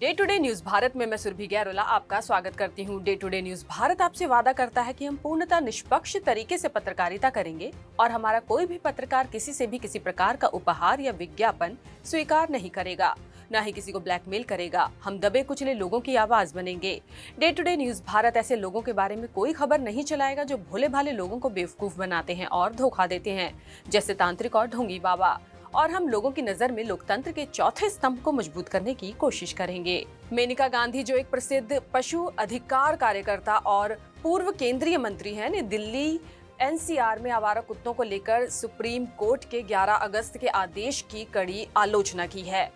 Day to day news Bharat में मैं सुरभि गैरोला आपका स्वागत करती हूँ। Day to day news Bharat आपसे वादा करता है कि हम पूर्णतः निष्पक्ष तरीके से पत्रकारिता करेंगे और हमारा कोई भी पत्रकार किसी से भी किसी प्रकार का उपहार या विज्ञापन स्वीकार नहीं करेगा, न ही किसी को ब्लैकमेल करेगा। हम दबे कुचले लोगों की आवाज बनेंगे। Day to day news Bharat ऐसे लोगों के बारे में कोई खबर नहीं चलाएगा जो भोले भाले लोगों को बेवकूफ बनाते हैं और धोखा देते हैं, जैसे तांत्रिक और ढोंगी बाबा। और हम लोगों की नजर में लोकतंत्र के चौथे स्तंभ को मजबूत करने की कोशिश करेंगे। मेनका गांधी, जो एक प्रसिद्ध पशु अधिकार कार्यकर्ता और पूर्व केंद्रीय मंत्री हैं, ने दिल्ली एनसीआर में आवारा कुत्तों को लेकर सुप्रीम कोर्ट के 11 अगस्त के आदेश की कड़ी आलोचना की है।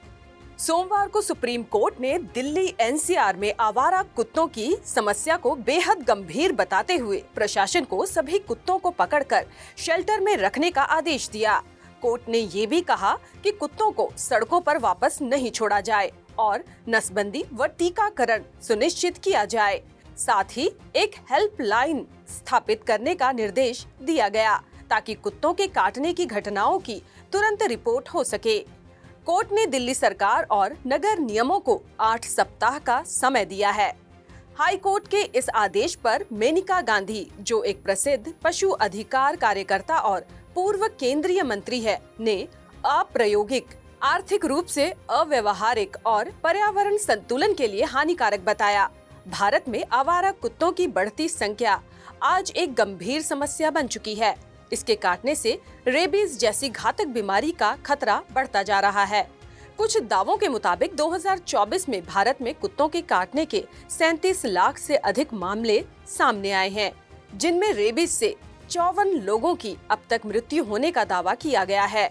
सोमवार को सुप्रीम कोर्ट ने दिल्ली एनसीआर में आवारा कुत्तों की समस्या को बेहद गंभीर बताते हुए प्रशासन को सभी कुत्तों को पकड़कर शेल्टर में रखने का आदेश दिया। कोर्ट ने ये भी कहा कि कुत्तों को सड़कों पर वापस नहीं छोड़ा जाए और नसबंदी व टीकाकरण सुनिश्चित किया जाए। साथ ही एक हेल्पलाइन स्थापित करने का निर्देश दिया गया ताकि कुत्तों के काटने की घटनाओं की तुरंत रिपोर्ट हो सके। कोर्ट ने दिल्ली सरकार और नगर निगमों को 8 सप्ताह का समय दिया है। हाई कोर्ट के इस आदेश पर मेनका गांधी, जो एक प्रसिद्ध पशु अधिकार कार्यकर्ता और पूर्व केंद्रीय मंत्री है, ने अप्रायोगिक, आर्थिक रूप से अव्यवहारिक और पर्यावरण संतुलन के लिए हानिकारक बताया। भारत में आवारा कुत्तों की बढ़ती संख्या आज एक गंभीर समस्या बन चुकी है। इसके काटने से रेबीज जैसी घातक बीमारी का खतरा बढ़ता जा रहा है। कुछ दावों के मुताबिक 2024 में भारत में कुत्तों के काटने के 37 लाख से अधिक मामले सामने आए हैं, जिनमें रेबीज से 54 लोगों की अब तक मृत्यु होने का दावा किया गया है।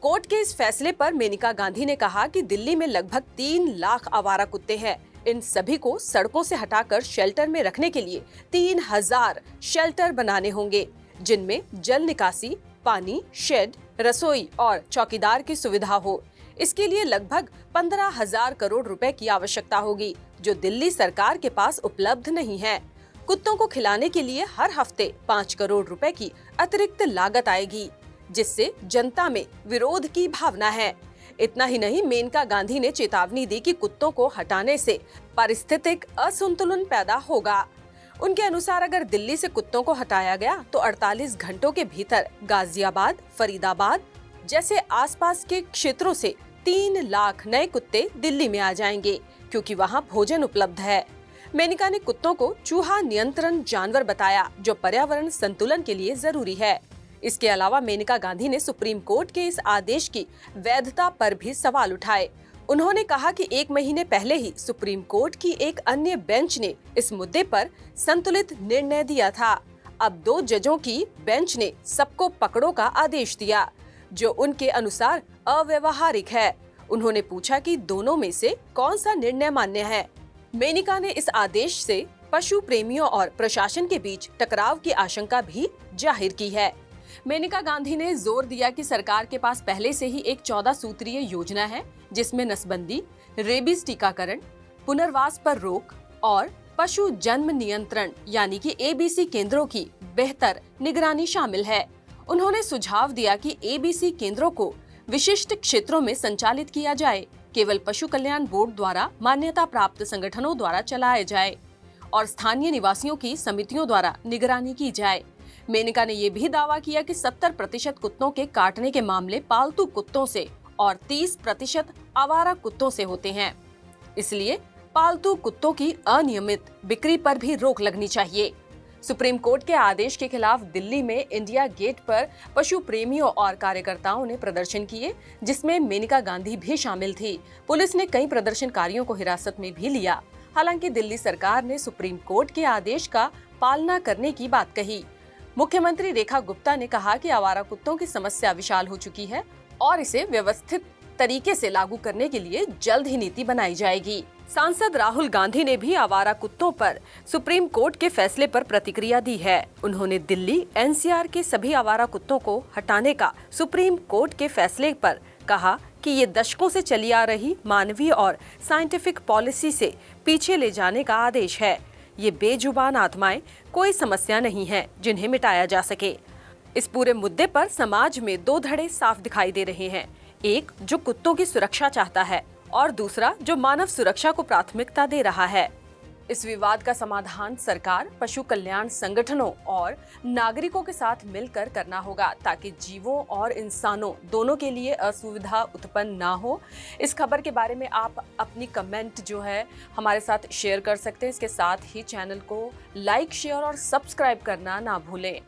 कोर्ट के इस फैसले पर मेनका गांधी ने कहा कि दिल्ली में लगभग 3 लाख आवारा कुत्ते हैं। इन सभी को सड़कों से हटाकर शेल्टर में रखने के लिए 3000 शेल्टर बनाने होंगे, जिनमें जल निकासी, पानी, शेड, रसोई और चौकीदार की सुविधा हो। इसके लिए लगभग 15,000 करोड़ रुपए की आवश्यकता होगी, जो दिल्ली सरकार के पास उपलब्ध नहीं है। कुत्तों को खिलाने के लिए हर हफ्ते 5 करोड़ रुपए की अतिरिक्त लागत आएगी, जिससे जनता में विरोध की भावना है। इतना ही नहीं, मेनका गांधी ने चेतावनी दी कि कुत्तों को हटाने से पारिस्थितिक असंतुलन पैदा होगा। उनके अनुसार अगर दिल्ली से कुत्तों को हटाया गया तो 48 घंटों के भीतर गाजियाबाद, फरीदाबाद जैसे आसपास के क्षेत्रों से 3 लाख नए कुत्ते दिल्ली में आ जाएंगे, क्योंकि वहां भोजन उपलब्ध है। मेनका ने कुत्तों को चूहा नियंत्रण जानवर बताया, जो पर्यावरण संतुलन के लिए जरूरी है। इसके अलावा मेनका गांधी ने सुप्रीम कोर्ट के इस आदेश की वैधता पर भी सवाल उठाए। उन्होंने कहा कि 1 महीने पहले ही सुप्रीम कोर्ट की एक अन्य बेंच ने इस मुद्दे पर संतुलित निर्णय दिया था। अब 2 जजों की बेंच ने सबको पकड़ो का आदेश दिया, जो उनके अनुसार अव्यवहारिक है। उन्होंने पूछा कि दोनों में से कौन सा निर्णय मान्य है। मेनका ने इस आदेश से पशु प्रेमियों और प्रशासन के बीच टकराव की आशंका भी जाहिर की है। मेनका गांधी ने जोर दिया कि सरकार के पास पहले से ही एक 14 सूत्रीय योजना है, जिसमें नसबंदी, रेबीज टीकाकरण, पुनर्वास पर रोक और पशु जन्म नियंत्रण यानी कि एबीसी केंद्रों की बेहतर निगरानी शामिल है। उन्होंने सुझाव दिया कि एबीसी केंद्रों को विशिष्ट क्षेत्रों में संचालित किया जाए, केवल पशु कल्याण बोर्ड द्वारा मान्यता प्राप्त संगठनों द्वारा चलाए जाए और स्थानीय निवासियों की समितियों द्वारा निगरानी की जाए। मेनका ने यह भी दावा किया कि 70% कुत्तों के काटने के मामले पालतू कुत्तों से और 30% आवारा कुत्तों से होते हैं। इसलिए पालतू कुत्तों की अनियमित बिक्री पर भी रोक लगनी चाहिए। सुप्रीम कोर्ट के आदेश के खिलाफ दिल्ली में इंडिया गेट पर पशु प्रेमियों और कार्यकर्ताओं ने प्रदर्शन किए, जिसमें मेनका गांधी भी शामिल थी। पुलिस ने कई प्रदर्शनकारियों को हिरासत में भी लिया। हालांकि दिल्ली सरकार ने सुप्रीम कोर्ट के आदेश का पालना करने की बात कही। मुख्यमंत्री रेखा गुप्ता ने कहा कि आवारा कुत्तों की समस्या विशाल हो चुकी है और इसे व्यवस्थित तरीके से लागू करने के लिए जल्द ही नीति बनाई जाएगी। सांसद राहुल गांधी ने भी आवारा कुत्तों पर सुप्रीम कोर्ट के फैसले पर प्रतिक्रिया दी है। उन्होंने दिल्ली एनसीआर के सभी आवारा कुत्तों को हटाने का सुप्रीम कोर्ट के फैसले पर कहा कि ये दशकों से चली आ रही मानवीय और साइंटिफिक पॉलिसी से पीछे ले जाने का आदेश है। ये बेजुबान आत्माएं कोई समस्या नहीं है जिन्हें मिटाया जा सके। इस पूरे मुद्दे पर समाज में 2 धड़े साफ दिखाई दे रहे हैं। एक जो कुत्तों की सुरक्षा चाहता है और दूसरा जो मानव सुरक्षा को प्राथमिकता दे रहा है। इस विवाद का समाधान सरकार, पशु कल्याण संगठनों और नागरिकों के साथ मिलकर करना होगा ताकि जीवों और इंसानों दोनों के लिए असुविधा उत्पन्न ना हो। इस खबर के बारे में आप अपनी कमेंट जो है हमारे साथ शेयर कर सकते हैं। इसके साथ ही चैनल को लाइक, शेयर और सब्सक्राइब करना ना भूलें।